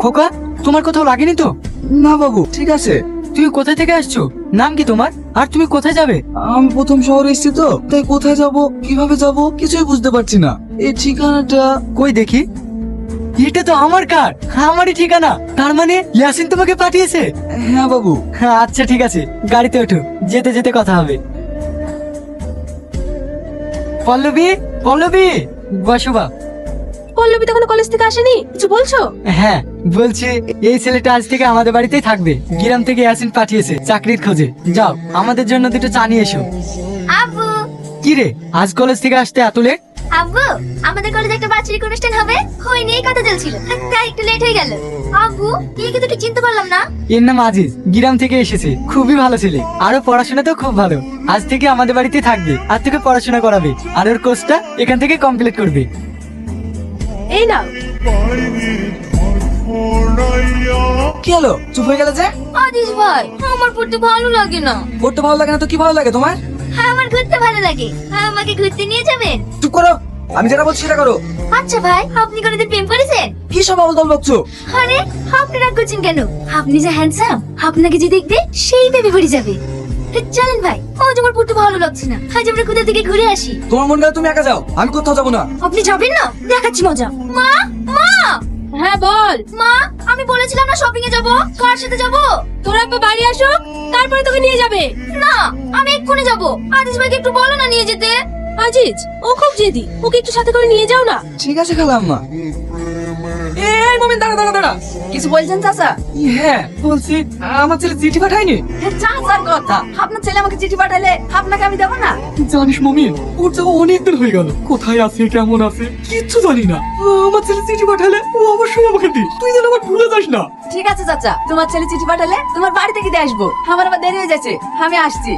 খোকা, তোমার কোথাও লাগেনি তো? না বাবু, ঠিক আছে। তুমি কোথা থেকে আসছো? নাম কি তোমার? আর তুমি কোথায় যাবে? আমি প্রথম শহরে এসেছি তো, তাই কোথায় যাব কিভাবে যাব কিছুই বুঝতে পারছি না। এই ঠিকানাটা কই দেখি। এটা তো আমার কার, আমারই ঠিকানা। তার মানে ইয়াসিন তোমাকে পাঠিয়েছে? হ্যাঁ বাবু। আচ্ছা ঠিক আছে, গাড়িতে ওঠো, যেতে যেতে কথা হবে। পল্লবী, পল্লবী, বসো বা। পল্লবী তখন কলেজ থেকে আসেনি, কিছু বলছো? হ্যাঁ বলছি, এই ছেলেটা আজ থেকে আমাদের বাড়িতেই থাকবে। গ্রাম থেকে ইয়াসিন পাঠিয়েছে চাকরির খোঁজে। যাও, আমাদের জন্য দুটো চা নিয়ে এসো। আব্বু, কি রে, আজ কলেজ থেকে আসতে এত লেট? আব্বু, আমাদের কলেজে একটা বাৎসরিক অনুষ্ঠান হবে, ওই নিয়েই কথা চলছিল, তাই একটু লেট হয়ে গেল। আব্বু, একে তো ঠিক চিনতে পারলাম না। এর নাম আজিজ, গ্রাম থেকে এসেছে, খুবই ভালো ছেলে, আরো পড়াশোনাতেও খুব ভালো। আজ থেকে আমাদের বাড়িতে থাকবে, আর থেকে পড়াশোনা করাবে, আর ওর কোর্সটা এখান থেকে কমপ্লিট করবে। এই নাও। কি হলো, চুপ হয়ে গেলে যে? আজিজ ভাই, আমার পড়তে ভালো লাগে না। পড়তে ভালো লাগে না তো কি ভালো লাগে তোমার? হ্যাঁ, আমার ঘুরতে ভালো লাগে। আমাকে ঘুরতে নিয়ে যাবেন? চুপ করো, আমি যেটা বলছি সেটা করো। আচ্ছা ভাই, আপনি কোনোদিন প্রেম করেছেন? কি সব আবল তাবল বকছো? আরে, আপনি রাগ করছেন কেন? আপনি যে হ্যান্ডসাম, আপনাকে যে দেখবে সেই ভেবে পড়ে যাবে। চলেন ভাই, আজ আমার পড়তে ভালো লাগছে না, আজ আমরা কোথা থেকে ঘুরে আসি। তোমার মন গেলে তুমি একা যাও, আমি কোথাও যাবো না। আপনি যাবেন না? দেখাচ্ছি মজা। মা, মা, হ্যাঁ বল। মা, আমি বলেছিলাম না শপিং এ যাবো, কার সাথে যাবো? তোর আব্বা বাড়ি আসুক, তারপরে তোকে নিয়ে যাবে। না, আমি এক্ষুনি যাবো। আজিজ ভাইকে একটু বলো না নিয়ে যেতে। আজিজ, ও খুব জেদি, ওকে একটু সাথে করে নিয়ে যাও না। ঠিক আছে খালাম্মা। এই মোমেন, দাঁড়া দাঁড়া দাঁড়া। কিছু বলছেন চাচা? হ্যাঁ বলছি, আমার ছেলে চিঠি পাঠায়নি। চাচার কথা, আপনার ছেলে আমাকে চিঠি পাঠালে আপনাকে আমি দেবো না? জানিস মমিন, ওর যাওয়া অনেকদিন হয়ে গেল, কোথায় আছে কেমন আছে কিচ্ছু জানি না। আমার ছেলে চিঠি পাঠালে ও অবশ্যই আমাকে দিস, তুই যেন আবার ভুলে যাস না। ঠিক আছে চাচা, তোমার ছেলে চিঠি পাঠালে তোমার বাড়ি থেকে দিয়ে আসবো। আমার আবার দেরি হয়ে যাচ্ছে, আমি আসছি।